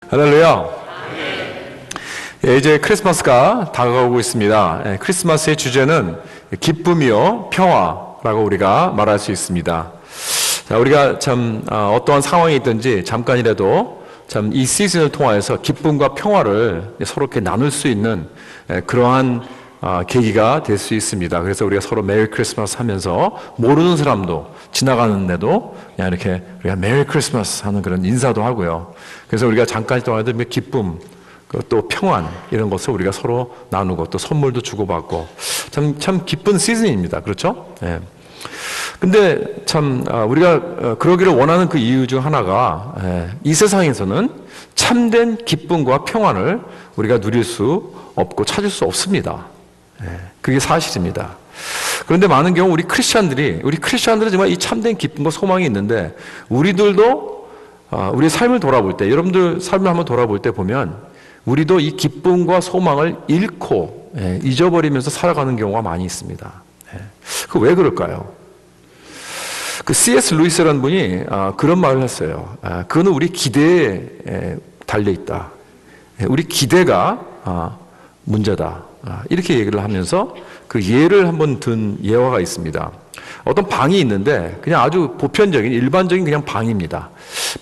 할렐루야. 이제 크리스마스가 다가오고 있습니다. 크리스마스의 주제는 기쁨이요 평화라고 우리가 말할 수 있습니다. 자, 우리가 참 어떠한 상황이 있든지 잠깐이라도 참 이 시즌을 통하여서 기쁨과 평화를 서로 이렇게 나눌 수 있는 그러한 계기가 될 수 있습니다. 그래서 우리가 서로 메리 크리스마스 하면서 모르는 사람도 지나가는데도 그냥 이렇게 우리가 메리 크리스마스 하는 그런 인사도 하고요. 그래서 우리가 잠깐 동안에도 기쁨, 또 평안 이런 것을 우리가 서로 나누고 또 선물도 주고받고 참 기쁜 시즌입니다. 그렇죠? 예. 근데 참 우리가 그러기를 원하는 그 이유 중 하나가 이 세상에서는 참된 기쁨과 평안을 우리가 누릴 수 없고 찾을 수 없습니다. 그게 사실입니다. 그런데 많은 경우 우리 크리스찬들은 정말 이 참된 기쁨과 소망이 있는데 우리들도 우리의 삶을 돌아볼 때, 여러분들 삶을 한번 돌아볼 때 보면 우리도 이 기쁨과 소망을 잃고 잊어버리면서 살아가는 경우가 많이 있습니다. 그 왜 그럴까요? 그 C.S. 루이스라는 분이 그런 말을 했어요. 그거는 우리 기대에 달려 있다. 우리 기대가 문제다. 이렇게 얘기를 하면서 그 예를 한번 든 예화가 있습니다. 어떤 방이 있는데 그냥 아주 보편적인 일반적인 그냥 방입니다.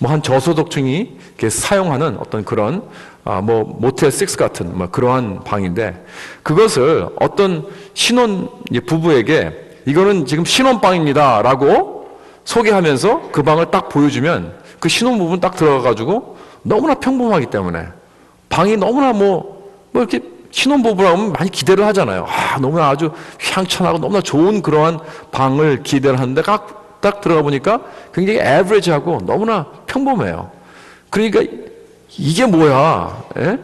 뭐 한 저소득층이 이렇게 사용하는 어떤 그런 뭐 모텔 6 같은 뭐 그러한 방인데 그것을 어떤 신혼 부부에게 이거는 지금 신혼방입니다라고 소개하면서 그 방을 딱 보여주면 그 신혼부부는 딱 들어가가지고 너무나 평범하기 때문에 방이 너무나 뭐 이렇게 신혼부부라면 많이 기대를 하잖아요. 너무나 아주 향찬하고 너무나 좋은 그러한 방을 기대를 하는데 딱 들어가 보니까 굉장히 에버리지하고 너무나 평범해요. 그러니까 이게 뭐야? 에?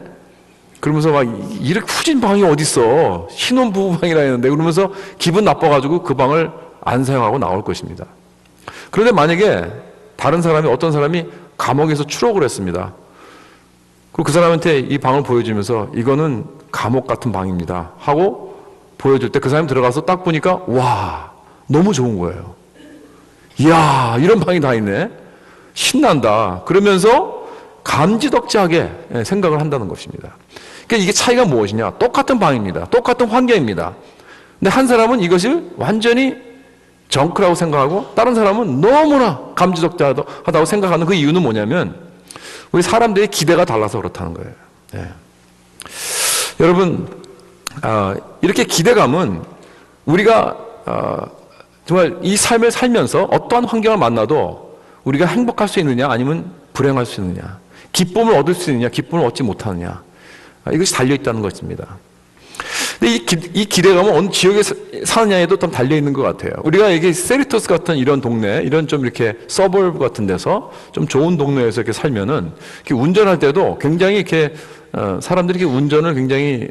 그러면서 막 이렇게 후진 방이 어딨어? 신혼부부 방이라 했는데 그러면서 기분 나빠가지고 그 방을 안 사용하고 나올 것입니다. 그런데 만약에 어떤 사람이 감옥에서 추록을 했습니다. 그리고 그 사람한테 이 방을 보여주면서 이거는 감옥 같은 방입니다 하고 보여줄 때 그 사람이 들어가서 딱 보니까 와 너무 좋은 거예요. 이야 이런 방이 다 있네. 신난다. 그러면서 감지덕지하게 생각을 한다는 것입니다. 그러니까 이게 차이가 무엇이냐? 똑같은 방입니다. 똑같은 환경입니다. 근데 한 사람은 이것을 완전히 정크라고 생각하고 다른 사람은 너무나 감지덕지하다고 생각하는 그 이유는 뭐냐면 우리 사람들의 기대가 달라서 그렇다는 거예요. 네. 여러분 이렇게 기대감은 우리가 정말 이 삶을 살면서 어떠한 환경을 만나도 우리가 행복할 수 있느냐 아니면 불행할 수 있느냐 기쁨을 얻을 수 있느냐 기쁨을 얻지 못하느냐 이것이 달려있다는 것입니다. 근데 이 기대감은 어느 지역에 사느냐에도 좀 달려있는 것 같아요. 우리가 이게 세리토스 같은 이런 동네, 이런 좀 이렇게 서버브 같은 데서 좀 좋은 동네에서 이렇게 살면은 이렇게 운전할 때도 굉장히 이렇게 사람들이 이렇게 운전을 굉장히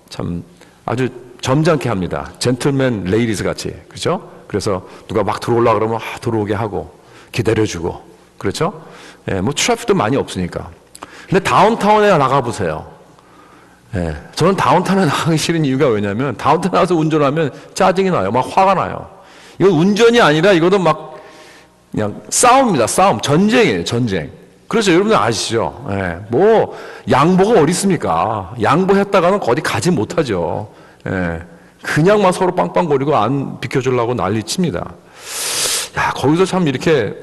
참 아주 점잖게 합니다. 젠틀맨 레이디스 같이. 그렇죠? 그래서 누가 막 들어오려고 그러면 들어오게 하고 기다려주고. 그렇죠? 뭐 트래픽도 많이 없으니까. 근데 다운타운에 나가보세요. 저는 다운타운에 나가기 싫은 이유가 왜냐면 다운타운에 나가서 운전하면 짜증이 나요. 막 화가 나요. 이건 운전이 아니라 이거는 막 그냥 싸움입니다. 싸움. 전쟁이에요. 전쟁. 그렇죠. 여러분들 아시죠? 뭐 양보가 어디 있습니까? 양보했다가는 어디 가지 못하죠. 그냥 막 서로 빵빵거리고 안 비켜주려고 난리 칩니다. 야, 거기서 참 이렇게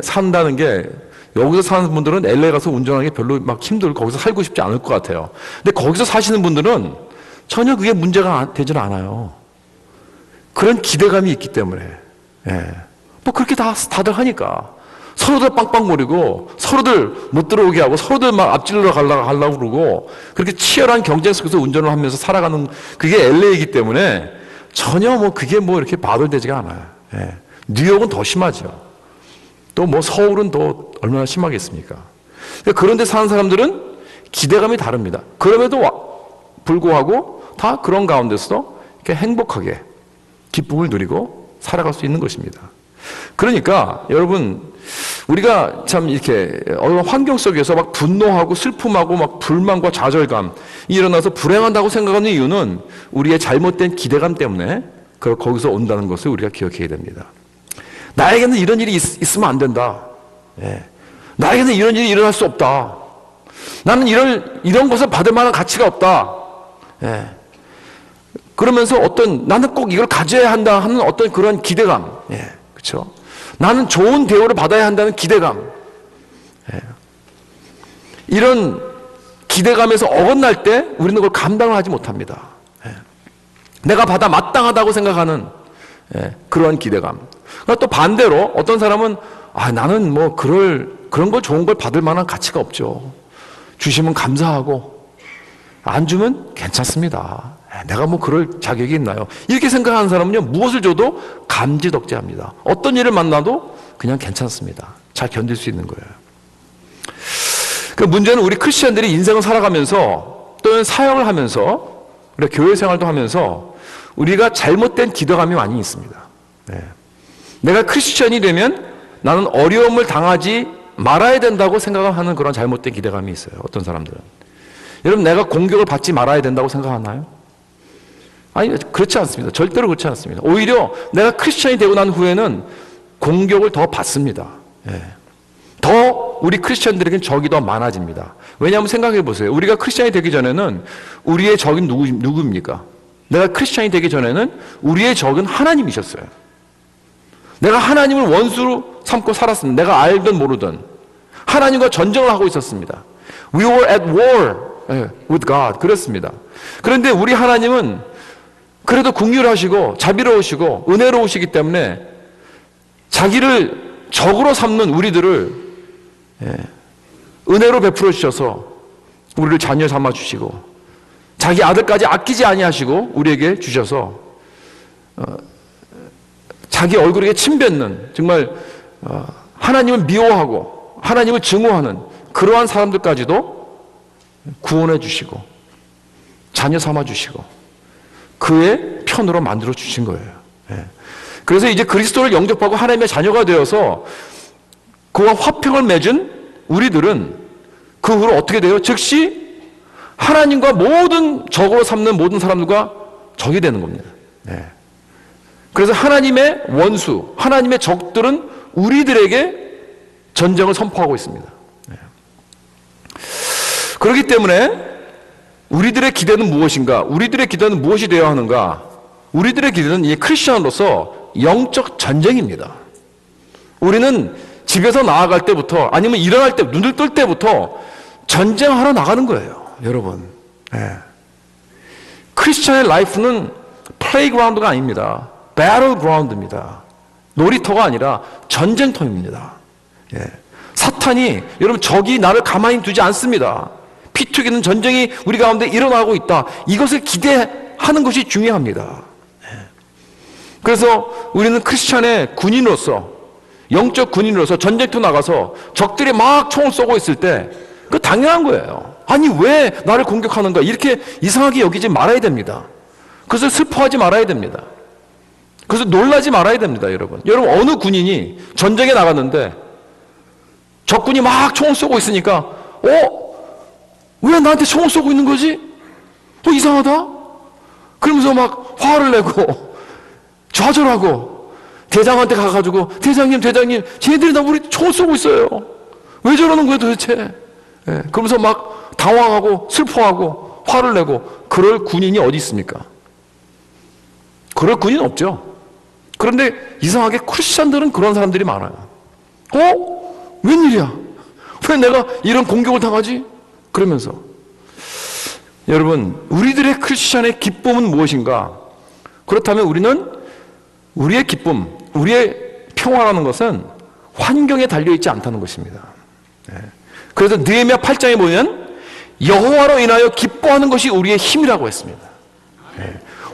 산다는 게 여기서 사는 분들은 LA 가서 운전하는 게 별로 막 힘들고 거기서 살고 싶지 않을 것 같아요. 근데 거기서 사시는 분들은 전혀 그게 문제가 되질 않아요. 그런 기대감이 있기 때문에. 뭐 그렇게 다들 하니까. 서로들 빵빵거리고 서로들 못 들어오게 하고 서로들 막 앞질러 가려고 그러고 그렇게 치열한 경쟁 속에서 운전을 하면서 살아가는 그게 LA이기 때문에 전혀 뭐 그게 뭐 이렇게 바들되지가 않아요. 뉴욕은 더 심하죠. 또 뭐 서울은 또 얼마나 심하겠습니까? 그런데 사는 사람들은 기대감이 다릅니다. 그럼에도 불구하고 다 그런 가운데서 이렇게 행복하게 기쁨을 누리고 살아갈 수 있는 것입니다. 그러니까 여러분 우리가 참 이렇게 어느 환경 속에서 막 분노하고 슬픔하고 막 불만과 좌절감이 일어나서 불행하다고 생각하는 이유는 우리의 잘못된 기대감 때문에 거기서 온다는 것을 우리가 기억해야 됩니다. 나에게는 이런 일이 있으면 안 된다. 나에게는 이런 일이 일어날 수 없다. 나는 이런 것을 받을 만한 가치가 없다. 예. 그러면서 나는 꼭 이걸 가져야 한다 하는 어떤 그런 기대감. 예. 그렇죠? 나는 좋은 대우를 받아야 한다는 기대감. 예. 이런 기대감에서 어긋날 때 우리는 그걸 감당을 하지 못합니다. 예. 내가 받아 마땅하다고 생각하는 그런 기대감. 그러니까 또 반대로 어떤 사람은 나는 뭐 그런 걸 좋은 걸 받을 만한 가치가 없죠. 주시면 감사하고 안 주면 괜찮습니다. 내가 뭐 그럴 자격이 있나요? 이렇게 생각하는 사람은요, 무엇을 줘도 감지덕지합니다. 어떤 일을 만나도 그냥 괜찮습니다. 잘 견딜 수 있는 거예요. 그 문제는 우리 크리스천들이 인생을 살아가면서 또는 사역을 하면서 우리가 교회 생활도 하면서 우리가 잘못된 기대감이 많이 있습니다. 내가 크리스천이 되면 나는 어려움을 당하지 말아야 된다고 생각하는 그런 잘못된 기대감이 있어요. 어떤 사람들은. 여러분, 내가 공격을 받지 말아야 된다고 생각하나요? 아니, 그렇지 않습니다. 절대로 그렇지 않습니다. 오히려 내가 크리스천이 되고 난 후에는 공격을 더 받습니다. 더 우리 크리스천들에게는 적이 더 많아집니다. 왜냐하면 생각해 보세요. 우리가 크리스천이 되기 전에는 우리의 적인 누구입니까? 내가 크리스천이 되기 전에는 우리의 적은 하나님이셨어요. 내가 하나님을 원수로 삼고 살았습니다. 내가 알든 모르든 하나님과 전쟁을 하고 있었습니다. We were at war with God. 그렇습니다. 그런데 우리 하나님은 그래도 긍휼하시고 자비로우시고 은혜로우시기 때문에 자기를 적으로 삼는 우리들을 은혜로 베풀어 주셔서 우리를 자녀 삼아 주시고 자기 아들까지 아끼지 아니하시고 우리에게 주셔서 자기 얼굴에 침 뱉는 정말 하나님을 미워하고 하나님을 증오하는 그러한 사람들까지도 구원해 주시고 자녀 삼아 주시고 그의 편으로 만들어 주신 거예요. 그래서 이제 그리스도를 영접하고 하나님의 자녀가 되어서 그와 화평을 맺은 우리들은 그 후로 어떻게 돼요? 즉시 하나님과 모든 적으로 삼는 모든 사람들과 적이 되는 겁니다. 그래서 하나님의 원수, 하나님의 적들은 우리들에게 전쟁을 선포하고 있습니다. 그렇기 때문에 우리들의 기대는 무엇인가? 우리들의 기대는 무엇이 되어야 하는가? 우리들의 기대는 이 크리스천으로서 영적 전쟁입니다. 우리는 집에서 나아갈 때부터 아니면 일어날 때 눈을 뜰 때부터 전쟁하러 나가는 거예요. 여러분. 크리스천의 라이프는 플레이그라운드가 아닙니다. 배틀그라운드입니다. 놀이터가 아니라 전쟁터입니다. 사탄이 여러분 적이 나를 가만히 두지 않습니다. 피 튀기는 전쟁이 우리 가운데 일어나고 있다. 이것을 기대하는 것이 중요합니다. 그래서 우리는 크리스천의 군인으로서 영적 군인으로서 전쟁터 나가서 적들이 막 총을 쏘고 있을 때 그거 당연한 거예요. 아니 왜 나를 공격하는가 이렇게 이상하게 여기지 말아야 됩니다. 그래서 슬퍼하지 말아야 됩니다. 그래서 놀라지 말아야 됩니다. 여러분 어느 군인이 전쟁에 나갔는데 적군이 막 총을 쏘고 있으니까 왜 나한테 총을 쏘고 있는 거지? 이상하다? 그러면서 막 화를 내고 좌절하고 대장한테 가가지고 대장님 쟤네들이 나 우리 총을 쏘고 있어요. 왜 저러는 거예요 도대체? 그러면서 막 당황하고 슬퍼하고 화를 내고 그럴 군인이 어디 있습니까? 그럴 군인 없죠. 그런데 이상하게 크리스천들은 그런 사람들이 많아요. 웬일이야? 왜 내가 이런 공격을 당하지? 그러면서 여러분 우리들의 크리스천의 기쁨은 무엇인가? 그렇다면 우리는 우리의 기쁨, 우리의 평화라는 것은 환경에 달려있지 않다는 것입니다. 그래서 느헤미야 8장에 보면 여호와로 인하여 기뻐하는 것이 우리의 힘이라고 했습니다.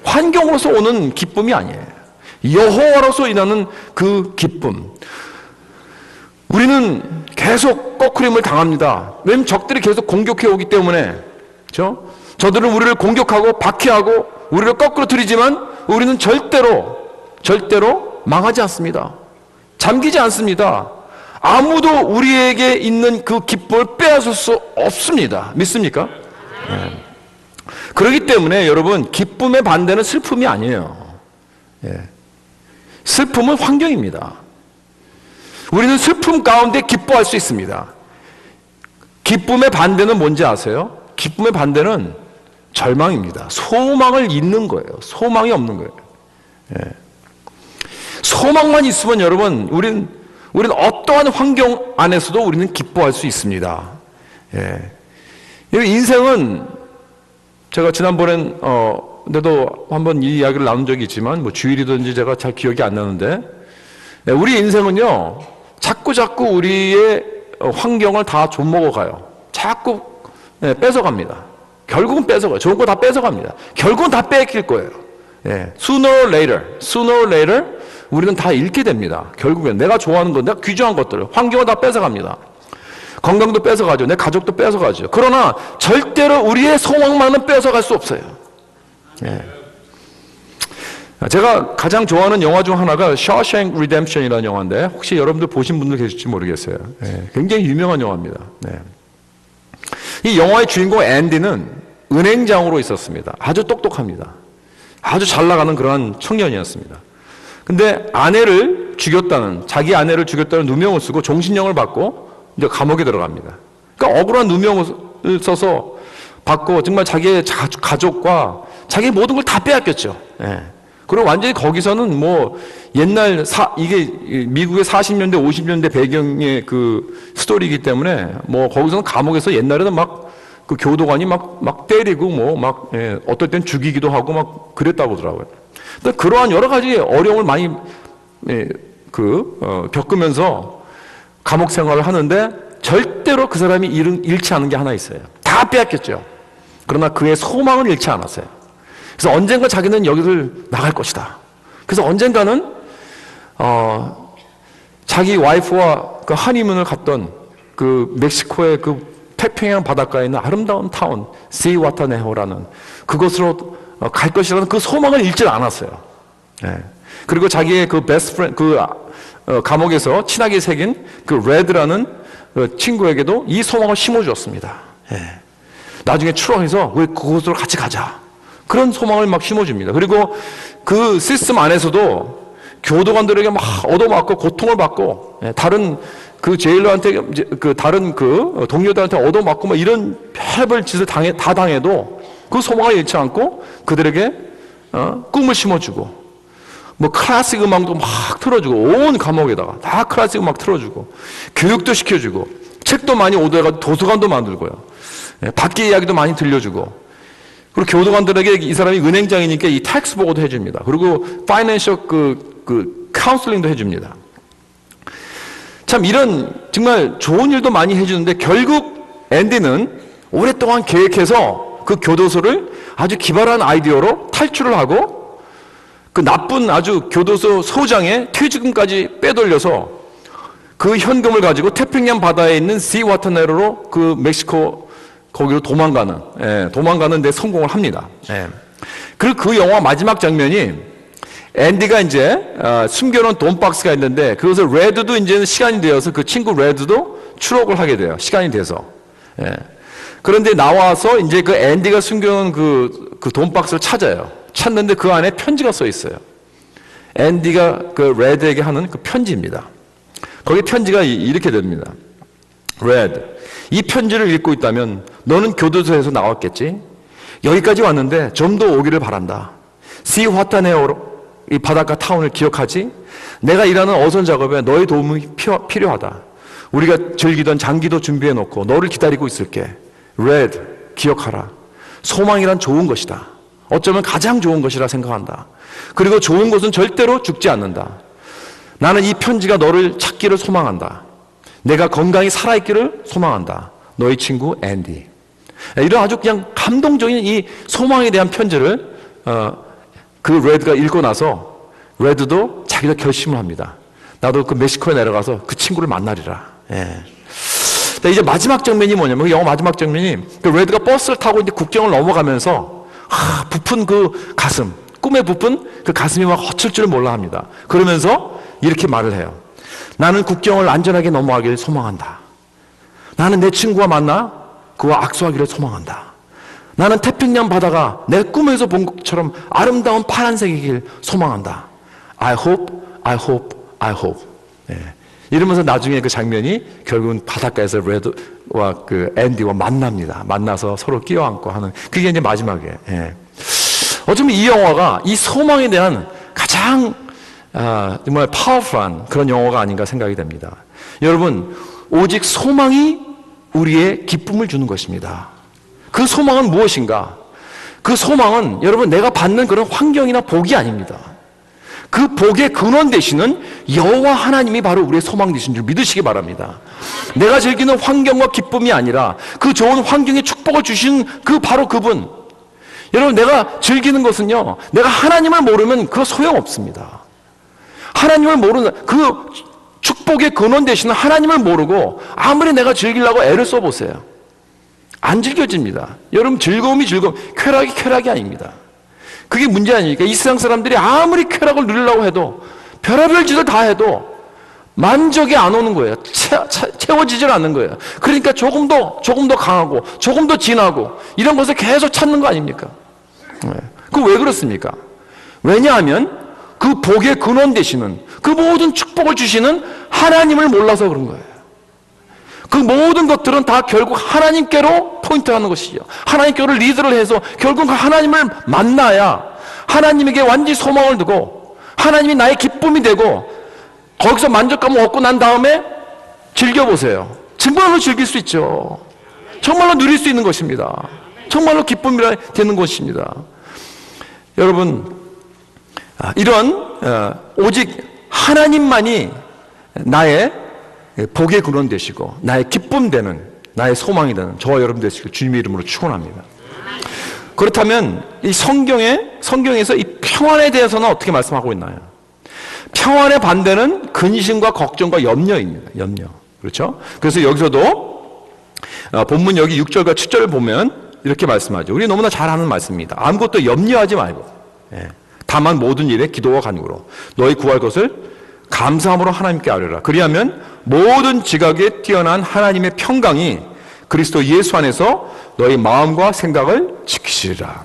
환경으로서 오는 기쁨이 아니에요. 여호와로서 인하는 그 기쁨. 우리는 계속 꺼크림을 당합니다. 왜냐하면 적들이 계속 공격해 오기 때문에. 그렇죠? 저들은 우리를 공격하고 박해하고 우리를 거꾸로 들이지만 우리는 절대로 망하지 않습니다. 잠기지 않습니다. 아무도 우리에게 있는 그 기쁨을 빼앗을 수 없습니다. 믿습니까? 그렇기 때문에 여러분 기쁨의 반대는 슬픔이 아니에요. 슬픔은 환경입니다. 우리는 슬픔 가운데 기뻐할 수 있습니다. 기쁨의 반대는 뭔지 아세요? 기쁨의 반대는 절망입니다. 소망을 잃는 거예요. 소망이 없는 거예요. 예. 소망만 있으면 여러분, 우리는 어떠한 환경 안에서도 우리는 기뻐할 수 있습니다. 예. 인생은 제가 지난번엔 근데도 한번 이 이야기를 나눈 적이 있지만 뭐 주일이든지 제가 잘 기억이 안 나는데, 예, 우리 인생은요 자꾸 우리의 환경을 다 좀먹어가요. 자꾸 뺏어갑니다. 결국은 뺏어가요. 좋은 거 다 뺏어갑니다. 결국은 다 뺏길 거예요. 예. Sooner or later 우리는 다 잃게 됩니다. 결국엔 내가 좋아하는 것, 내가 귀중한 것들을, 환경을 다 뺏어갑니다. 건강도 뺏어가죠. 내 가족도 뺏어가죠. 그러나 절대로 우리의 소망만은 뺏어갈 수 없어요. 예. 제가 가장 좋아하는 영화 중 하나가 Shawshank Redemption이라는 영화인데 혹시 여러분들 보신 분들 계실지 모르겠어요. 예. 굉장히 유명한 영화입니다. 네. 이 영화의 주인공 앤디는 은행장으로 있었습니다. 아주 똑똑합니다. 아주 잘 나가는 그러한 청년이었습니다. 근데 자기 아내를 죽였다는 누명을 쓰고 종신형을 받고 이제 감옥에 들어갑니다. 그러니까 억울한 누명을 써서 받고 정말 자기의 가족과 자기 모든 걸 다 빼앗겼죠. 예. 그리고 완전히 거기서는 뭐 옛날 이게 미국의 40년대 50년대 배경의 그 스토리이기 때문에 뭐 거기서는 감옥에서 옛날에는 막 그 교도관이 막 때리고 예, 어떨 땐 죽이기도 하고 막 그랬다고 하더라고요. 근데 그러한 여러 가지 어려움을 많이 겪으면서 감옥 생활을 하는데 절대로 그 사람이 잃지 않은 게 하나 있어요. 다 빼앗겼죠. 그러나 그의 소망을 잃지 않았어요. 그래서 언젠가 자기는 여기를 나갈 것이다. 그래서 언젠가는 자기 와이프와 그 하니문을 갔던 그 멕시코의 그 태평양 바닷가에 있는 아름다운 타운 시와타네호라는 그곳으로 갈 것이라는 그 소망을 잃지 않았어요. 예. 그리고 자기의 그 베스트 프렌드, 감옥에서 친하게 새긴 그 레드라는 그 친구에게도 이 소망을 심어주었습니다. 예. 나중에 추락해서 우리 그곳으로 같이 가자. 그런 소망을 막 심어줍니다. 그리고 그 시스템 안에서도 교도관들에게 막 얻어맞고 고통을 받고, 예, 다른 그 제일러한테, 다른 그 동료들한테 얻어맞고 막 이런 별별 짓을 다 당해도 그 소망을 잃지 않고 그들에게 꿈을 심어주고, 뭐 클래식 음악도 막 틀어주고, 온 감옥에다가 다 클래식 음악 틀어주고, 교육도 시켜주고, 책도 많이 오더해가지고 도서관도 만들고요. 예, 밖에 이야기도 많이 들려주고, 그리고 교도관들에게 이 사람이 은행장이니까 이 텍스 보고도 해줍니다. 그리고 파이낸셜 카운슬링도 해줍니다. 참 이런 정말 좋은 일도 많이 해주는데 결국 앤디는 오랫동안 계획해서 그 교도소를 아주 기발한 아이디어로 탈출을 하고 그 나쁜 아주 교도소 소장의 퇴직금까지 빼돌려서 그 현금을 가지고 태평양 바다에 있는 시와타네로로 그 멕시코 거기로 도망가는 데 성공을 합니다. 예. 그리고 그 영화 마지막 장면이 앤디가 이제 숨겨놓은 돈박스가 있는데 그것을 레드도 이제는 시간이 되어서 그 친구 레드도 추록을 하게 돼요. 시간이 돼서. 예. 그런데 나와서 이제 그 앤디가 숨겨놓은 그 돈박스를 찾아요. 찾는데 그 안에 편지가 써 있어요. 앤디가 그 레드에게 하는 그 편지입니다. 거기 편지가 이렇게 됩니다. 레드, 이 편지를 읽고 있다면 너는 교도소에서 나왔겠지? 여기까지 왔는데 좀 더 오기를 바란다. 시화타네오로 이 바닷가 타운을 기억하지? 내가 일하는 어선 작업에 너의 도움이 필요하다. 우리가 즐기던 장기도 준비해놓고 너를 기다리고 있을게. 레드, 기억하라. 소망이란 좋은 것이다. 어쩌면 가장 좋은 것이라 생각한다. 그리고 좋은 것은 절대로 죽지 않는다. 나는 이 편지가 너를 찾기를 소망한다. 내가 건강히 살아있기를 소망한다. 너의 친구 앤디. 이런 아주 그냥 감동적인 이 소망에 대한 편지를 그 레드가 읽고 나서 레드도 자기가 결심을 합니다. 나도 그 멕시코에 내려가서 그 친구를 만나리라. 예. 이제 마지막 장면이 뭐냐면 그 영화 마지막 장면이 그 레드가 버스를 타고 이제 국경을 넘어가면서 부푼 그 가슴, 꿈에 부푼 그 가슴이 막 허칠 줄 몰라 합니다. 그러면서 이렇게 말을 해요. 나는 국경을 안전하게 넘어가기를 소망한다. 나는 내 친구와 만나 그와 악수하기를 소망한다. 나는 태평양 바다가 내 꿈에서 본 것처럼 아름다운 파란색이길 소망한다. I hope, I hope, I hope. 네. 이러면서 나중에 그 장면이 결국은 바닷가에서 레드와 그 앤디와 만납니다. 만나서 서로 끼어안고 하는, 그게 이제 마지막이에요. 예. 어쩌면 이 영화가 이 소망에 대한 가장 정말 파워풀한 그런 영화가 아닌가 생각이 됩니다. 여러분, 오직 소망이 우리의 기쁨을 주는 것입니다. 그 소망은 무엇인가? 그 소망은 여러분, 내가 받는 그런 환경이나 복이 아닙니다. 그 복의 근원 되시는 여호와 하나님이 바로 우리의 소망 되신 줄 믿으시기 바랍니다. 내가 즐기는 환경과 기쁨이 아니라 그 좋은 환경에 축복을 주신 그 바로 그분. 여러분, 내가 즐기는 것은요, 내가 하나님을 모르면 그거 소용없습니다. 하나님을 모르는 그 축복의 근원 되시는 하나님을 모르고 아무리 내가 즐기려고 애를 써보세요. 안 즐겨집니다. 여러분, 즐거움이 쾌락이 아닙니다. 그게 문제 아닙니까? 이 세상 사람들이 아무리 쾌락을 누리려고 해도 별의별 짓을 다 해도 만족이 안 오는 거예요. 채워지질 않는 거예요. 그러니까 조금 더 강하고 조금 더 진하고 이런 것을 계속 찾는 거 아닙니까? 그 왜 그렇습니까? 왜냐하면 그 복의 근원 되시는 그 모든 축복을 주시는 하나님을 몰라서 그런 거예요. 그 모든 것들은 다 결국 하나님께로 포인트하는 것이죠. 하나님께로 리드를 해서 결국 그 하나님을 만나야 하나님에게 완전히 소망을 두고 하나님이 나의 기쁨이 되고 거기서 만족감을 얻고 난 다음에 즐겨보세요. 정말로 즐길 수 있죠. 정말로 누릴 수 있는 것입니다. 정말로 기쁨이 되는 것입니다. 여러분, 이런 오직 하나님만이 나의 복의 근원 되시고 나의 기쁨 되는, 나의 소망이 되는 저와 여러분 되시길 주님의 이름으로 축원합니다. 그렇다면 이 성경에서 이 평안에 대해서는 어떻게 말씀하고 있나요? 평안의 반대는 근심과 걱정과 염려입니다. 염려. 그렇죠? 그래서 여기서도 본문 여기 6절과 7절을 보면 이렇게 말씀하죠. 우리 너무나 잘 아는 말씀입니다. 아무것도 염려하지 말고 다만 모든 일에 기도와 간구로 너희 구할 것을 감사함으로 하나님께 아뢰라. 그리하면 모든 지각에 뛰어난 하나님의 평강이 그리스도 예수 안에서 너희 마음과 생각을 지키시리라.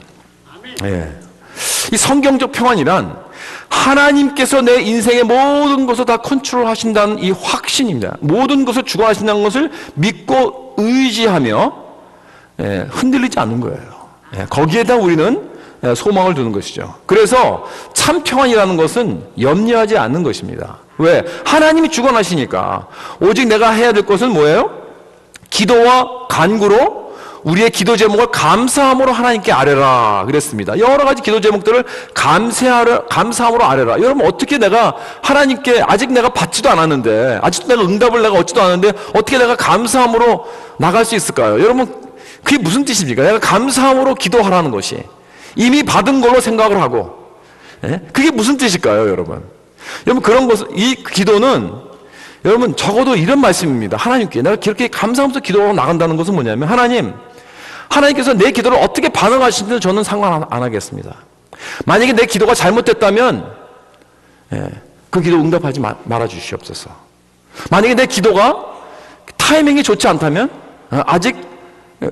이 성경적 평안이란 하나님께서 내 인생의 모든 것을 다 컨트롤 하신다는 이 확신입니다. 모든 것을 주관하신다는 것을 믿고 의지하며 흔들리지 않는 거예요. 거기에다 우리는 소망을 두는 것이죠. 그래서 참 평안이라는 것은 염려하지 않는 것입니다. 왜? 하나님이 주관하시니까. 오직 내가 해야 될 것은 뭐예요? 기도와 간구로 우리의 기도 제목을 감사함으로 하나님께 아뢰라 그랬습니다. 여러 가지 기도 제목들을 감사함으로 아뢰라. 여러분, 어떻게 내가 하나님께 아직 내가 받지도 않았는데, 아직도 내가 응답을 내가 얻지도 않았는데 어떻게 내가 감사함으로 나갈 수 있을까요? 여러분, 그게 무슨 뜻입니까? 내가 감사함으로 기도하라는 것이 이미 받은 걸로 생각을 하고, 그게 무슨 뜻일까요, 여러분? 여러분, 그런 것은, 이 기도는 여러분 적어도 이런 말씀입니다. 하나님께 내가 그렇게 감사하면서 기도하고 나간다는 것은 뭐냐면, 하나님께서 내 기도를 어떻게 반응하시는지 저는 상관 안 하겠습니다. 만약에 내 기도가 잘못됐다면 그 기도 응답하지 말아 주시옵소서. 만약에 내 기도가 타이밍이 좋지 않다면 아직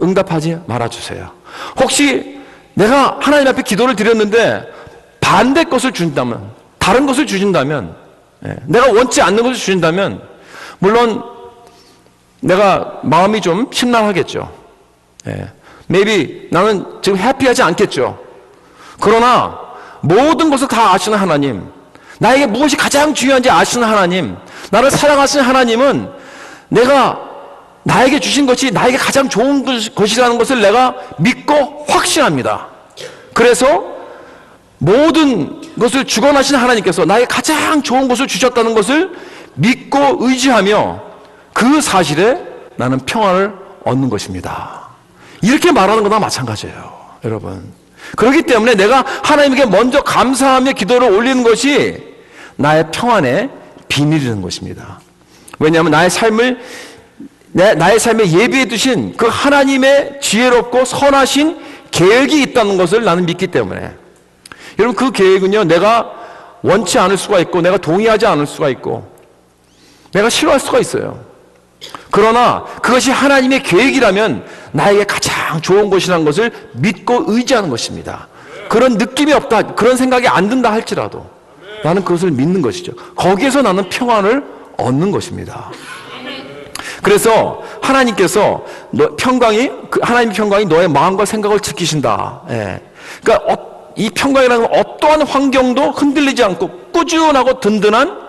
응답하지 말아 주세요. 혹시 내가 하나님 앞에 기도를 드렸는데 반대 것을 주신다면, 다른 것을 주신다면, 내가 원치 않는 것을 주신다면 물론 내가 마음이 좀 심란하겠죠. maybe 나는 지금 해피하지 않겠죠. 그러나 모든 것을 다 아시는 하나님, 나에게 무엇이 가장 중요한지 아시는 하나님, 나를 사랑하시는 하나님은 나에게 주신 것이 나에게 가장 좋은 것이라는 것을 내가 믿고 확신합니다. 그래서 모든 것을 주관하시는 하나님께서 나에게 가장 좋은 것을 주셨다는 것을 믿고 의지하며 그 사실에 나는 평안을 얻는 것입니다. 이렇게 말하는 거나 마찬가지예요, 여러분. 그렇기 때문에 내가 하나님께 먼저 감사하며 기도를 올리는 것이 나의 평안의 비밀이라는 것입니다. 왜냐하면 나의 삶에 예비해 두신 그 하나님의 지혜롭고 선하신 계획이 있다는 것을 나는 믿기 때문에, 여러분, 그 계획은요, 내가 원치 않을 수가 있고 내가 동의하지 않을 수가 있고 내가 싫어할 수가 있어요. 그러나 그것이 하나님의 계획이라면 나에게 가장 좋은 것이라는 것을 믿고 의지하는 것입니다. 그런 느낌이 없다, 그런 생각이 안 든다 할지라도 나는 그것을 믿는 것이죠. 거기에서 나는 평안을 얻는 것입니다. 그래서 하나님께서 하나님의 평강이 너의 마음과 생각을 지키신다. 예. 그러니까 이 평강이라는 건 어떠한 환경도 흔들리지 않고 꾸준하고 든든한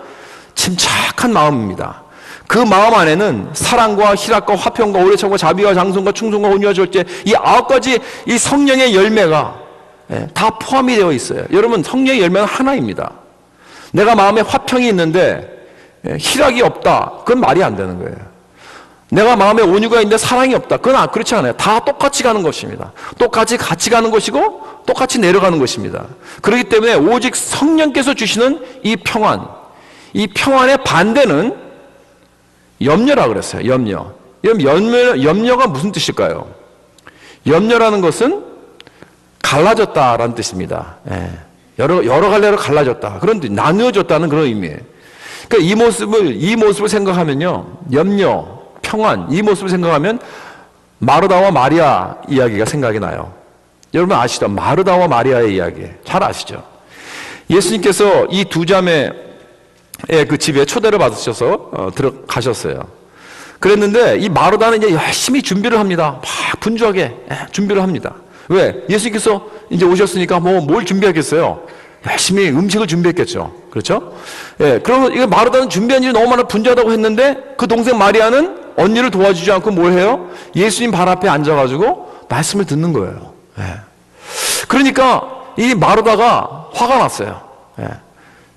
침착한 마음입니다. 그 마음 안에는 사랑과 희락과 화평과 오래 참고 자비와 장성과 충성과 온유와 절제, 이 9가지 이 성령의 열매가 다 포함이 되어 있어요. 여러분, 성령의 열매는 하나입니다. 내가 마음에 화평이 있는데 희락이 없다, 그건 말이 안 되는 거예요. 내가 마음에 온유가 있는데 사랑이 없다, 그건 그렇지 않아요. 다 똑같이 가는 것입니다. 똑같이 같이 가는 것이고 똑같이 내려가는 것입니다. 그렇기 때문에 오직 성령께서 주시는 이 평안, 이 평안의 반대는 염려라 그랬어요. 염려. 염려가 무슨 뜻일까요? 염려라는 것은 갈라졌다라는 뜻입니다. 예. 여러 갈래로 갈라졌다, 그런 뜻, 나누어졌다는 그런 의미예요. 그러니까 이 모습을 생각하면요, 염려, 평안, 이 모습을 생각하면 마르다와 마리아 이야기가 생각이 나요. 여러분 아시죠? 마르다와 마리아의 이야기 잘 아시죠? 예수님께서 이 두 자매의 그 집에 초대를 받으셔서 들어가셨어요. 그랬는데 이 마르다는 이제 열심히 준비를 합니다. 막 분주하게 준비를 합니다. 왜? 예수님께서 이제 오셨으니까 뭘 준비하겠어요? 열심히 음식을 준비했겠죠. 그렇죠? 예. 그러면 이거 마르다는 준비한 일이 너무 많아 분주하다고 했는데 그 동생 마리아는 언니를 도와주지 않고 뭘 해요? 예수님 발 앞에 앉아가지고 말씀을 듣는 거예요. 예. 그러니까 이 마르다가 화가 났어요. 예.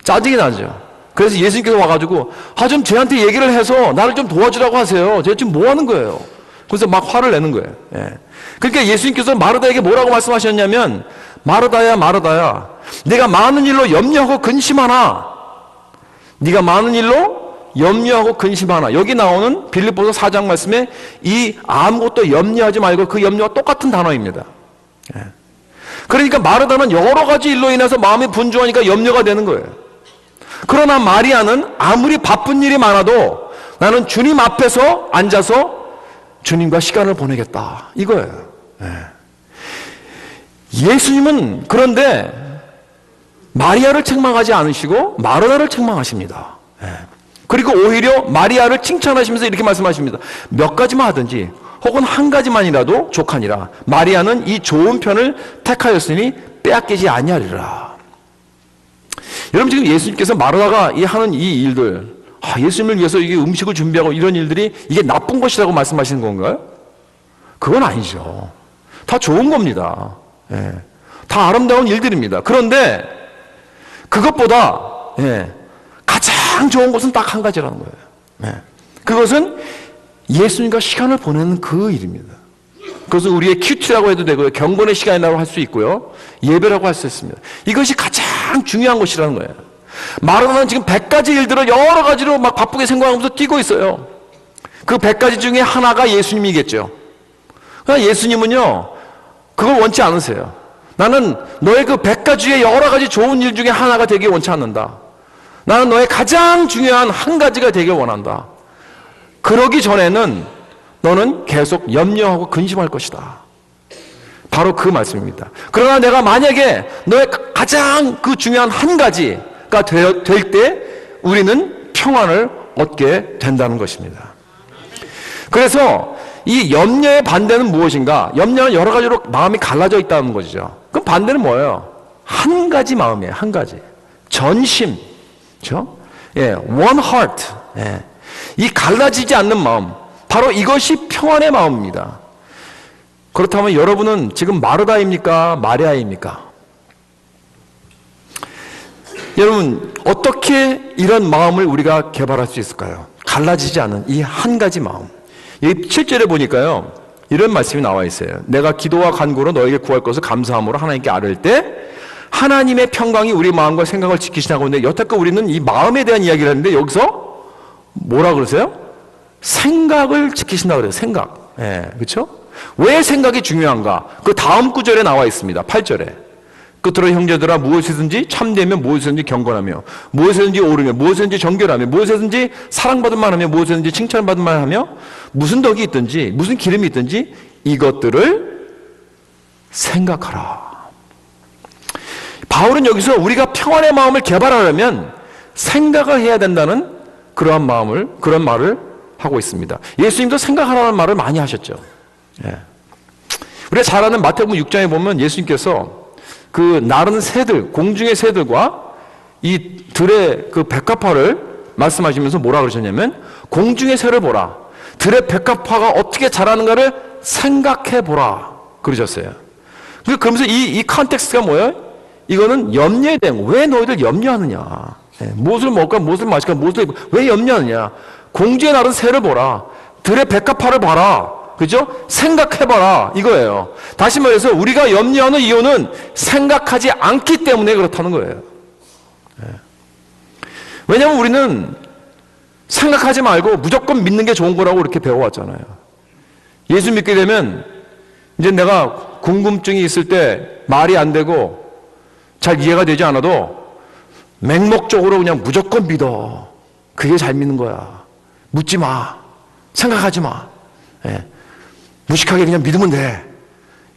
짜증이 나죠. 그래서 예수님께서 와가지고 좀 쟤한테 얘기를 해서 나를 좀 도와주라고 하세요. 쟤 지금 뭐 하는 거예요? 그래서 막 화를 내는 거예요. 예. 그러니까 예수님께서 마르다에게 뭐라고 말씀하셨냐면, 마르다야 마르다야, 네가 많은 일로 염려하고 근심하나. 네가 많은 일로 염려하고 근심하나. 여기 나오는 빌립보서 4장 말씀에 이 아무것도 염려하지 말고, 그 염려와 똑같은 단어입니다. 예. 그러니까 마르다는 여러 가지 일로 인해서 마음이 분주하니까 염려가 되는 거예요. 그러나 마리아는 아무리 바쁜 일이 많아도 나는 주님 앞에서 앉아서 주님과 시간을 보내겠다, 이거예요. 예. 예수님은 그런데 마리아를 책망하지 않으시고 마르다를 책망하십니다. 예. 그리고 오히려 마리아를 칭찬하시면서 이렇게 말씀하십니다. 몇 가지만 하든지 혹은 한 가지만이라도 족하니라. 마리아는 이 좋은 편을 택하였으니 빼앗기지 아니하리라. 여러분, 지금 예수님께서 마르다가 하는 이 일들, 예수님을 위해서 이게 음식을 준비하고 이런 일들이 이게 나쁜 것이라고 말씀하시는 건가요? 그건 아니죠. 다 좋은 겁니다. 예. 다 아름다운 일들입니다. 그런데 그것보다 가장 좋은 것은 딱 한 가지라는 거예요. 예. 그것은 예수님과 시간을 보내는 그 일입니다. 그것은 우리의 큐티라고 해도 되고요, 경건의 시간이라고 할 수 있고요, 예배라고 할 수 있습니다. 이것이 가장 중요한 것이라는 거예요. 마르다는 지금 100가지 일들을 여러 가지로 막 바쁘게 생각하면서 뛰고 있어요. 그 100가지 중에 하나가 예수님이겠죠. 그러니까 예수님은요, 그걸 원치 않으세요. 나는 너의 그 100가지의 여러 가지 좋은 일 중에 하나가 되길 원치 않는다. 나는 너의 가장 중요한 한 가지가 되길 원한다. 그러기 전에는 너는 계속 염려하고 근심할 것이다. 바로 그 말씀입니다. 그러나 내가 만약에 너의 가장 그 중요한 한 가지가 될 때 우리는 평안을 얻게 된다는 것입니다. 그래서 이 염려의 반대는 무엇인가? 염려는 여러 가지로 마음이 갈라져 있다는 것이죠. 그럼 반대는 뭐예요? 한 가지 마음이에요. 한 가지. 전심. 그렇죠? 예, one heart. 예. 이 갈라지지 않는 마음, 바로 이것이 평안의 마음입니다. 그렇다면 여러분은 지금 마르다입니까? 마리아입니까? 여러분, 어떻게 이런 마음을 우리가 개발할 수 있을까요? 갈라지지 않은 이 한 가지 마음. 이 7절에 보니까요, 이런 말씀이 나와 있어요. 내가 기도와 간구로 너에게 구할 것을 감사함으로 하나님께 아뢰을 때 하나님의 평강이 우리 마음과 생각을 지키시라고 하는데, 여태껏 우리는 이 마음에 대한 이야기를 했는데 여기서 뭐라 그러세요? 생각을 지키신다고 그래요. 생각. 예, 그렇죠? 왜 생각이 중요한가? 그 다음 구절에 나와 있습니다. 8절에. 끝으로 형제들아, 무엇이든지 참되며, 무엇이든지 경건하며, 무엇이든지 옳으며, 무엇이든지 정결하며, 무엇이든지 사랑받을 만하며, 무엇이든지 칭찬받을 만하며, 무슨 덕이 있든지 무슨 기름이 있든지 이것들을 생각하라. 바울은 여기서 우리가 평안의 마음을 개발하려면 생각을 해야 된다는 그런 말을 하고 있습니다. 예수님도 생각하라는 말을 많이 하셨죠. 예. 우리가 잘 아는 마태복음 6장에 보면 예수님께서 그 나른 새들, 공중의 새들과 이 들의 그 백합화를 말씀하시면서 뭐라 그러셨냐면, 공중의 새를 보라, 들의 백합화가 어떻게 자라는가를 생각해 보라 그러셨어요. 그러면서 이 컨텍스트가 뭐예요? 이거는 염려에 대한, 왜 너희들 염려하느냐, 무엇을 먹을까, 무엇을 마실까, 왜 염려하느냐, 공중에 나른 새를 보라, 들의 백합화를 봐라, 그죠? 생각해봐라 이거예요. 다시 말해서 우리가 염려하는 이유는 생각하지 않기 때문에 그렇다는 거예요. 왜냐하면 우리는 생각하지 말고 무조건 믿는 게 좋은 거라고 이렇게 배워왔잖아요. 예수 믿게 되면 이제 내가 궁금증이 있을 때 말이 안 되고 잘 이해가 되지 않아도 맹목적으로 그냥 무조건 믿어. 그게 잘 믿는 거야. 묻지 마. 생각하지 마. 무식하게 그냥 믿으면 돼.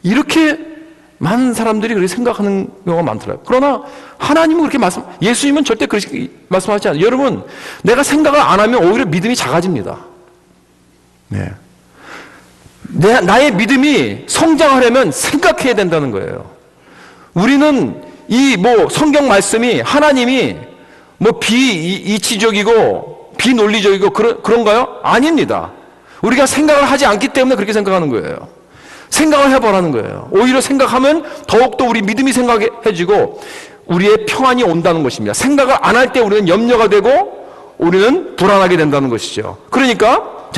이렇게 많은 사람들이 그렇게 생각하는 경우가 많더라고요. 그러나 하나님은 그렇게 예수님은 절대 그렇게 말씀하지 않아요. 여러분, 내가 생각을 안 하면 오히려 믿음이 작아집니다. 나의 믿음이 성장하려면 생각해야 된다는 거예요. 우리는 이 성경 말씀이, 하나님이 비이치적이고 비논리적이고 그런가요? 아닙니다. 우리가 생각을 하지 않기 때문에 그렇게 생각하는 거예요. 생각을 해보라는 거예요. 오히려 생각하면 더욱더 우리 믿음이 생각해지고 우리의 평안이 온다는 것입니다. 생각을 안 할 때 우리는 염려가 되고 우리는 불안하게 된다는 것이죠. 그러니까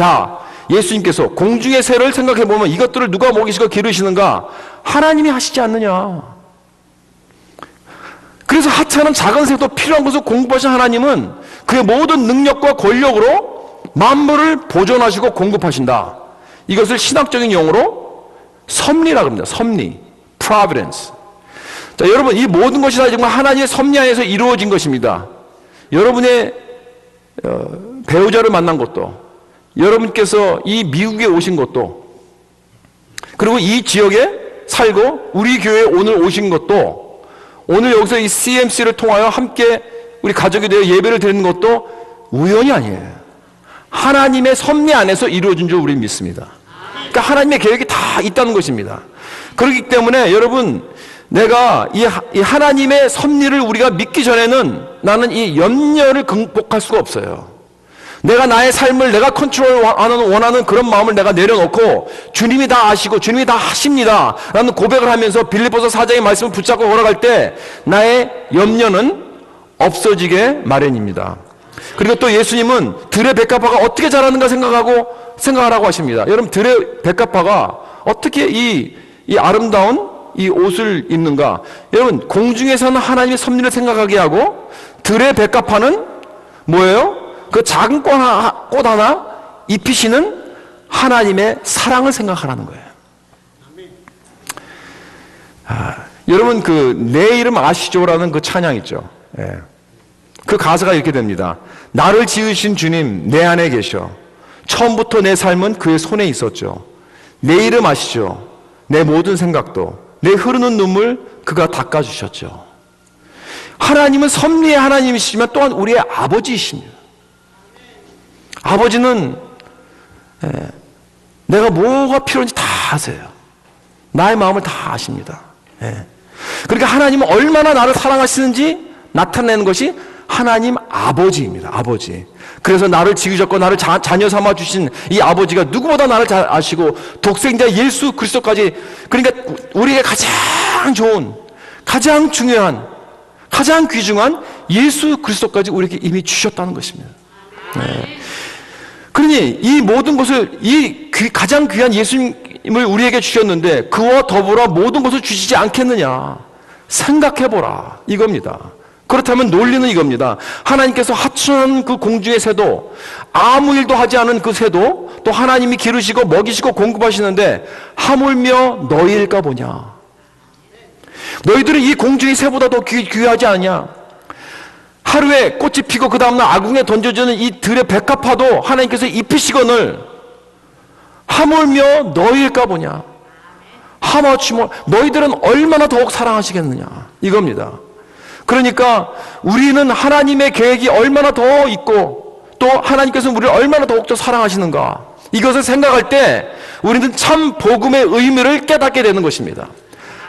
예수님께서 공중의 새를 생각해보면 이것들을 누가 먹이시고 기르시는가? 하나님이 하시지 않느냐. 그래서 하찮은 작은 새도 필요한 것을 공급하신 하나님은 그의 모든 능력과 권력으로 만물을 보존하시고 공급하신다. 이것을 신학적인 용어로 섭리라고 합니다. 섭리, providence. 자, 여러분, 이 모든 것이 다 정말 하나님의 섭리 안에서 이루어진 것입니다. 여러분의 배우자를 만난 것도, 여러분께서 이 미국에 오신 것도, 그리고 이 지역에 살고 우리 교회에 오늘 오신 것도, 오늘 여기서 이 CMC를 통하여 함께 우리 가족이 되어 예배를 드리는 것도 우연이 아니에요. 하나님의 섭리 안에서 이루어진 줄 우리는 믿습니다. 그러니까 하나님의 계획이 다 있다는 것입니다. 그렇기 때문에 여러분, 내가 이 하나님의 섭리를 우리가 믿기 전에는 나는 이 염려를 극복할 수가 없어요. 내가 나의 삶을 내가 원하는 그런 마음을 내가 내려놓고 주님이 다 아시고 주님이 다 하십니다 라는 고백을 하면서 빌립보서 4장의 말씀을 붙잡고 걸어갈 때 나의 염려는 없어지게 마련입니다. 그리고 또 예수님은 들의 백합화가 어떻게 자라는가 생각하라고 하십니다. 여러분, 들의 백합화가 어떻게 이 아름다운 이 옷을 입는가? 여러분, 공중에서는 하나님의 섭리를 생각하게 하고 들의 백합화는 뭐예요? 그 작은 꽃 하나 입히시는 하나님의 사랑을 생각하라는 거예요. 여러분, 내 이름 아시죠라는 그 찬양 있죠. 그 가사가 이렇게 됩니다. 나를 지으신 주님 내 안에 계셔. 처음부터 내 삶은 그의 손에 있었죠. 내 이름 아시죠? 내 모든 생각도, 내 흐르는 눈물 그가 닦아주셨죠. 하나님은 섭리의 하나님이시지만 또한 우리의 아버지이십니다. 아버지는 내가 뭐가 필요한지 다 아세요. 나의 마음을 다 아십니다. 그러니까 하나님은 얼마나 나를 사랑하시는지 나타내는 것이 하나님 아버지입니다. 아버지. 그래서 나를 지으셨고 나를 자녀 삼아 주신 이 아버지가 누구보다 나를 잘 아시고 독생자 예수 그리스도까지, 그러니까 우리에게 가장 좋은, 가장 중요한, 가장 귀중한 예수 그리스도까지 우리에게 이미 주셨다는 것입니다. 그러니 이 모든 것을, 가장 귀한 예수님을 우리에게 주셨는데 그와 더불어 모든 것을 주시지 않겠느냐 생각해보라 이겁니다. 그렇다면 논리는 이겁니다. 하나님께서 하찮은 그 공중의 새도, 아무 일도 하지 않은 그 새도 또 하나님이 기르시고 먹이시고 공급하시는데 하물며 너희일까 보냐. 너희들은 이 공중의 새보다 더 귀하지 않냐. 하루에 꽃이 피고 그 다음날 아궁에 던져지는 이 들의 백합화도 하나님께서 입히시거늘 하물며 너희일까 보냐. 하마치모 너희들은 얼마나 더욱 사랑하시겠느냐 이겁니다. 그러니까 우리는 하나님의 계획이 얼마나 더 있고 또 또 하나님께서 우리를 얼마나 더욱더 사랑하시는가, 이것을 생각할 때 우리는 참 복음의 의미를 깨닫게 되는 것입니다.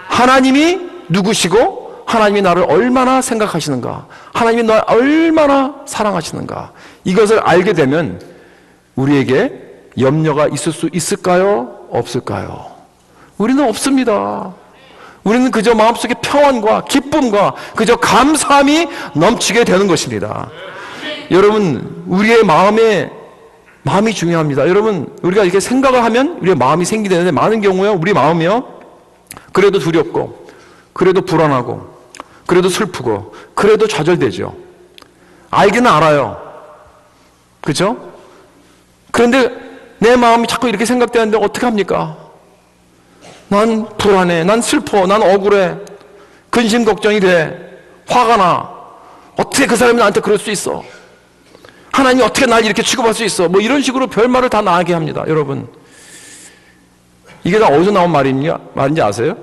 하나님이 누구시고 하나님이 나를 얼마나 생각하시는가, 하나님이 나를 얼마나 사랑하시는가, 이것을 알게 되면 우리에게 염려가 있을 수 있을까요? 없을까요? 우리는 없습니다. 우리는 그저 마음속에 평안과 기쁨과 그저 감사함이 넘치게 되는 것입니다. 여러분, 우리의 마음이 중요합니다. 여러분, 우리가 이렇게 생각을 하면 우리의 마음이 생기게 되는데, 많은 경우에 우리 마음이요, 그래도 두렵고, 그래도 불안하고, 그래도 슬프고, 그래도 좌절되죠. 알기는 알아요. 그죠? 그런데 내 마음이 자꾸 이렇게 생각되는데 어떻게 합니까? 난 불안해, 난 슬퍼, 난 억울해, 근심 걱정이 돼, 화가 나. 어떻게 그 사람이 나한테 그럴 수 있어? 하나님이 어떻게 날 이렇게 취급할 수 있어? 뭐 이런 식으로 별말을 다 나게 합니다. 여러분, 이게 다 어디서 나온 말인지 아세요?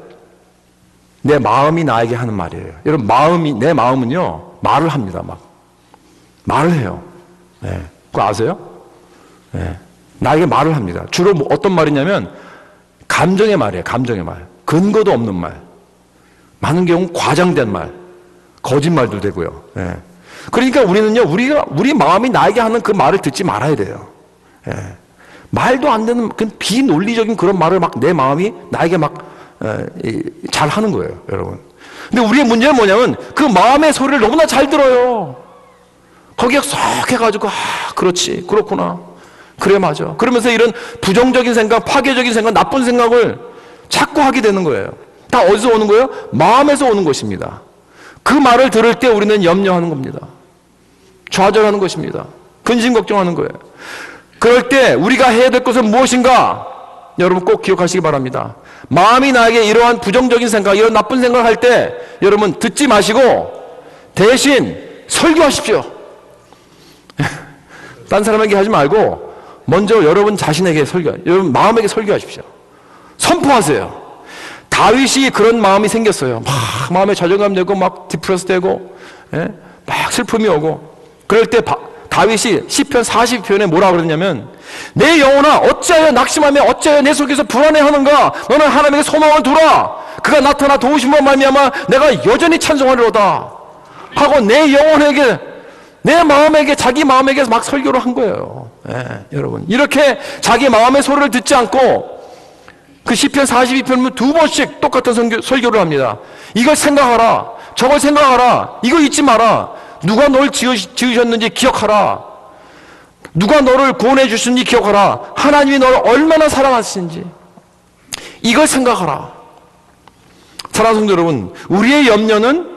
내 마음이 나에게 하는 말이에요. 여러분, 내 마음은요, 말을 합니다. 막 말을 해요. 네. 그거 아세요? 네. 나에게 말을 합니다. 주로 어떤 말이냐면 감정의 말이에요. 감정의 말. 근거도 없는 말. 많은 경우 과장된 말, 거짓말도 되고요. 네. 그러니까 우리는요, 우리 마음이 나에게 하는 그 말을 듣지 말아야 돼요. 예. 말도 안 되는 그 비논리적인 그런 말을 막 내 마음이 나에게 막 잘 하는 거예요, 여러분. 근데 우리의 문제는 뭐냐면 그 마음의 소리를 너무나 잘 들어요. 거기에 쏙 해가지고, 그렇지, 그렇구나, 그래, 맞아, 그러면서 이런 부정적인 생각, 파괴적인 생각, 나쁜 생각을 자꾸 하게 되는 거예요. 다 어디서 오는 거예요? 마음에서 오는 것입니다. 그 말을 들을 때 우리는 염려하는 겁니다. 좌절하는 것입니다. 근심 걱정하는 거예요. 그럴 때 우리가 해야 될 것은 무엇인가? 여러분 꼭 기억하시기 바랍니다. 마음이 나에게 이러한 부정적인 생각, 이런 나쁜 생각을 할 때 여러분 듣지 마시고 대신 설교하십시오. 딴 사람에게 하지 말고 먼저 여러분 자신에게 여러분 마음에게 설교하십시오. 선포하세요. 다윗이 그런 마음이 생겼어요. 막 마음에 좌절감 되고 막 디프레스 되고, 예? 막 슬픔이 오고. 그럴 때 다윗이 시편 40편에 뭐라 그러냐면, 내 영혼아 어찌하여 낙심하며 어찌하여 내 속에서 불안해하는가? 너는 하나님에게 소망을 두라. 그가 나타나 도우심으로 말미암아 내가 여전히 찬송하리로다 하고 내 영혼에게, 내 마음에게, 자기 마음에게 막 설교를 한 거예요. 예, 여러분, 이렇게 자기 마음의 소리를 듣지 않고 그 시편 42편은 두 번씩 똑같은 설교를 합니다. 이걸 생각하라, 저걸 생각하라, 이거 잊지 마라, 누가 널 지으셨는지 기억하라, 누가 너를 구원해 주셨는지 기억하라, 하나님이 너를 얼마나 사랑하시는지 이걸 생각하라. 사랑하는 성도 여러분, 우리의 염려는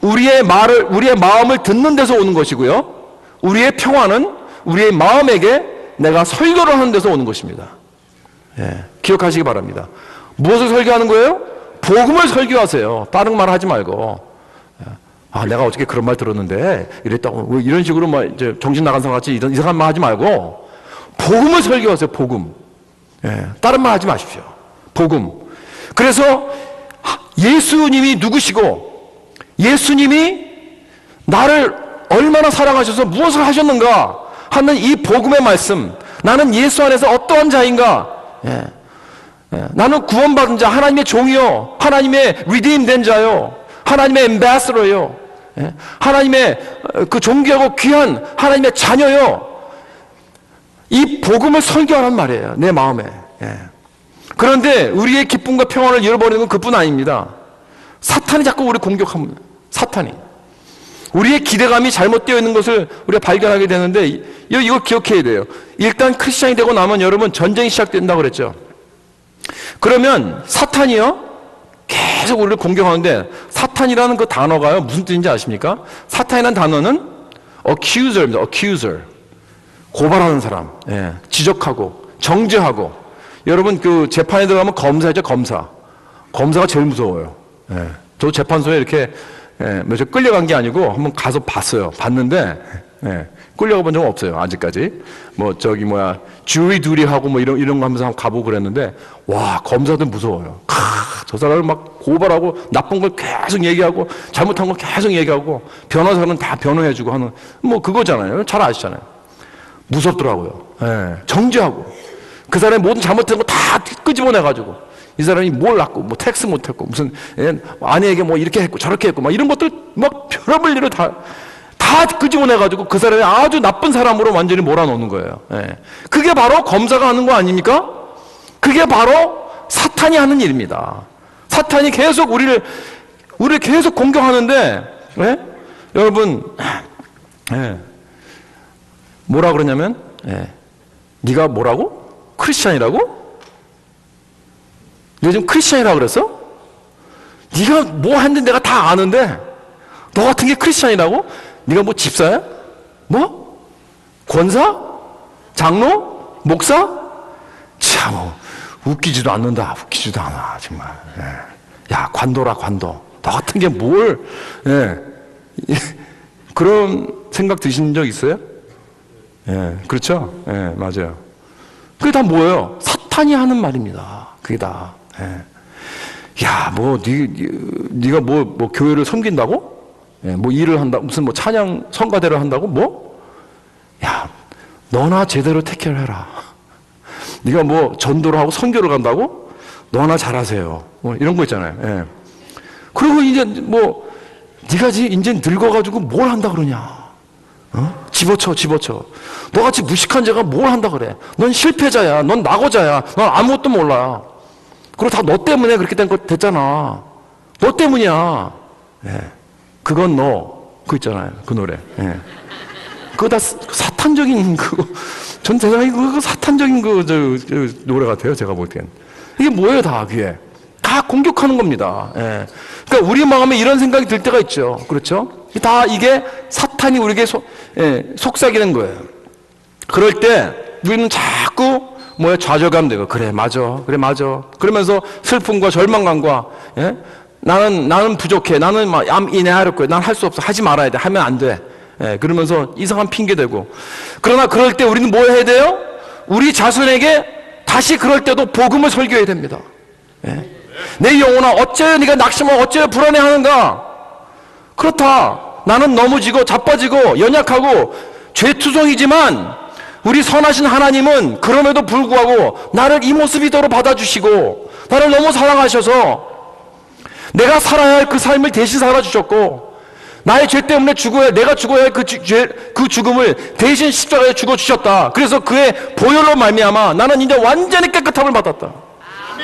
우리의 마음을 듣는 데서 오는 것이고요, 우리의 평화는 우리의 마음에게 내가 설교를 하는 데서 오는 것입니다. 예, 기억하시기 바랍니다. 무엇을 설교하는 거예요? 복음을 설교하세요. 다른 말 하지 말고, 내가 어저께 그런 말 들었는데 이랬다고, 이런 식으로 막 이제 정신 나간 사람 같이 이런 이상한 말 하지 말고 복음을 설교하세요. 복음. 예, 다른 말 하지 마십시오. 복음. 그래서 예수님이 누구시고 예수님이 나를 얼마나 사랑하셔서 무엇을 하셨는가 하는 이 복음의 말씀, 나는 예수 안에서 어떠한 자인가, 나는 구원받은 자, 하나님의 종이요, 하나님의 리디임된 자요, 하나님의 엠베서더요, 하나님의 그 존귀하고 귀한 하나님의 자녀요, 이 복음을 설교하란 말이에요, 내 마음에. 그런데 우리의 기쁨과 평안을 잃어버리는 건 그뿐 아닙니다. 사탄이 자꾸 우리를 공격합니다. 사탄이 우리의 기대감이 잘못되어 있는 것을 우리가 발견하게 되는데, 이거 기억해야 돼요. 일단 크리스찬이 되고 나면 여러분 전쟁이 시작된다고 그랬죠. 그러면 사탄이요 계속 우리를 공격하는데, 사탄이라는 그 단어가요 무슨 뜻인지 아십니까? 사탄이라는 단어는 accuser입니다. accuser, 고발하는 사람, 지적하고 정죄하고. 여러분 그 재판에 들어가면 검사죠. 검사가 제일 무서워요. 저 재판소에 이렇게 며칠 끌려간 게 아니고 한번 가서 봤어요. 봤는데 예. 끌려가 본 적은 없어요. 아직까지. 뭐 저기 뭐야 주의 둘이하고 뭐 이런 거 하면서 한번 가보고 그랬는데 와 검사들 무서워요. 저 사람을 막 고발하고 나쁜 걸 계속 얘기하고 잘못한 걸 계속 얘기하고 변호사는 다 변호해주고 하는 뭐 그거잖아요. 잘 아시잖아요. 무섭더라고요. 예. 정죄하고 그 사람의 모든 잘못한 거 다 끄집어내가지고 이 사람이 뭘 났고 뭐 텍스 못했고 무슨 아내에게 뭐 이렇게 했고 저렇게 했고 막 이런 것들 막 별의별 일을 다 끄집어내가지고 그 사람이 아주 나쁜 사람으로 완전히 몰아넣는 거예요. 예. 그게 바로 검사가 하는 거 아닙니까? 그게 바로 사탄이 하는 일입니다. 사탄이 계속 우리를 계속 공격하는데, 예? 여러분, 예. 뭐라 그러냐면, 예. 네가 뭐라고? 크리스찬이라고? 요즘 크리스찬이라고 그랬어? 네가 뭐 했는데 내가 다 아는데 너 같은 게 크리스찬이라고? 네가 뭐 집사야? 뭐? 권사? 장로? 목사? 참 웃기지도 않는다. 웃기지도 않아 정말. 예. 야 관도라 관도. 너 같은 게 뭘? 예. 그런 생각 드신 적 있어요? 예, 그렇죠? 예, 맞아요. 그게 다 뭐예요? 사탄이 하는 말입니다. 그게 다. 예. 야, 뭐 네가 뭐 교회를 섬긴다고? 예, 뭐 일을 한다, 무슨 뭐 찬양 성가대를 한다고? 뭐? 야, 너나 제대로 택해를 해라. 네가 뭐 전도를 하고 선교를 간다고? 너나 잘하세요. 뭐 이런 거 있잖아요. 예. 그리고 이제 뭐 네가 이제 늙어가지고 뭘 한다 그러냐? 어? 집어쳐. 너같이 무식한 자가 뭘 한다 그래? 넌 실패자야. 넌 낙오자야. 넌 아무것도 몰라. 그리고 다 너 때문에 그렇게 됐잖아. 너 때문이야. 예. 그건 그거 있잖아요. 그 노래. 예. 그거 다 사탄적인 그거. 전 세상에 그거 사탄적인 저 노래 같아요. 제가 볼 땐. 이게 뭐예요, 다 그게? 다 공격하는 겁니다. 예. 그러니까 우리 마음에 이런 생각이 들 때가 있죠. 그렇죠? 다 이게 사탄이 우리에게 속삭이는 거예요. 그럴 때 우리는 자꾸 좌절감 되고 그래 맞아 그러면서 슬픔과 절망감과 예? 나는 부족해 나는 I'm inadequate 난 할 수 없어 하지 말아야 돼 하면 안 돼 예, 그러면서 이상한 핑계 대고 그러나 그럴 때 우리는 뭐 해야 돼요? 우리 자손에게 다시 그럴 때도 복음을 설교해야 됩니다. 예? 내 영혼아 어째요 네가 낙심하고 어째요 불안해하는가? 그렇다 나는 넘어지고 자빠지고 연약하고 죄투성이지만 우리 선하신 하나님은 그럼에도 불구하고 나를 이 모습이도록 받아주시고 나를 너무 사랑하셔서 내가 살아야 할 그 삶을 대신 살아주셨고 나의 죄 때문에 내가 죽어야 할 그 죽음을 대신 십자가에 죽어주셨다. 그래서 그의 보혈로 말미암아 나는 이제 완전히 깨끗함을 받았다.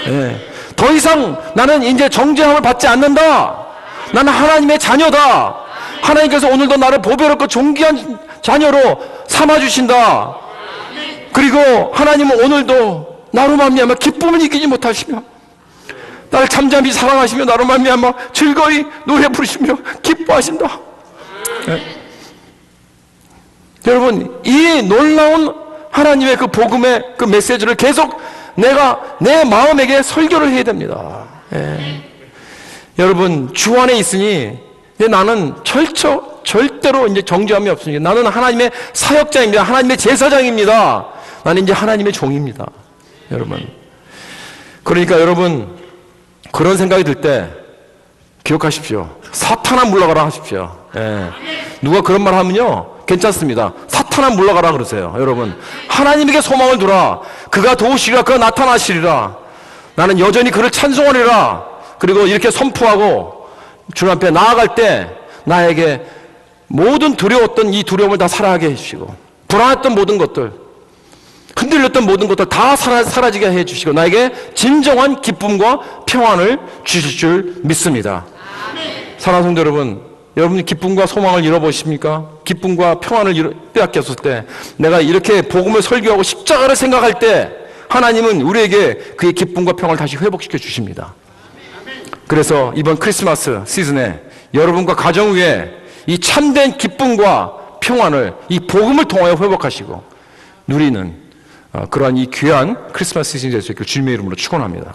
예. 더 이상 나는 이제 정죄함을 받지 않는다. 나는 하나님의 자녀다. 하나님께서 오늘도 나를 보배롭고 존귀한 자녀로 삼아주신다. 그리고 하나님은 오늘도 나로 말미암아 기쁨을 이기지 못하시며 나를 잠잠히 사랑하시며 나로 말미암아 즐거이 노래 부르시며 기뻐하신다. 네. 여러분 이 놀라운 하나님의 그 복음의 그 메시지를 계속 내가 내 마음에게 설교를 해야 됩니다. 네. 여러분 주 안에 있으니 이제 나는 절대로 이제 정죄함이 없으니까 나는 하나님의 사역자입니다. 하나님의 제사장입니다. 나는 이제 하나님의 종입니다. 여러분. 그러니까 여러분 그런 생각이 들 때 기억하십시오. 사탄아 물러가라 하십시오. 예. 누가 그런 말 하면요 괜찮습니다. 사탄아 물러가라 그러세요. 여러분 하나님에게 소망을 두라. 그가 도우시리라. 그가 나타나시리라. 나는 여전히 그를 찬송하리라. 그리고 이렇게 선포하고 주님 앞에 나아갈 때 나에게 모든 두려웠던 이 두려움을 다 사라하게 해주시고 불안했던 모든 것들 흔들렸던 모든 것들 다 사라지게 해주시고 나에게 진정한 기쁨과 평안을 주실 줄 믿습니다. 사랑하는 성도 여러분, 여러분이 기쁨과 소망을 잃어보십니까? 기쁨과 평안을 빼앗겼을 때 내가 이렇게 복음을 설교하고 십자가를 생각할 때 하나님은 우리에게 그의 기쁨과 평안을 다시 회복시켜 주십니다. 그래서 이번 크리스마스 시즌에 여러분과 가정 위에 이 참된 기쁨과 평안을 이 복음을 통하여 회복하시고 누리는 그러한 이 귀한 크리스마스 시즌이 될 수 있기를 주님의 이름으로 축원합니다.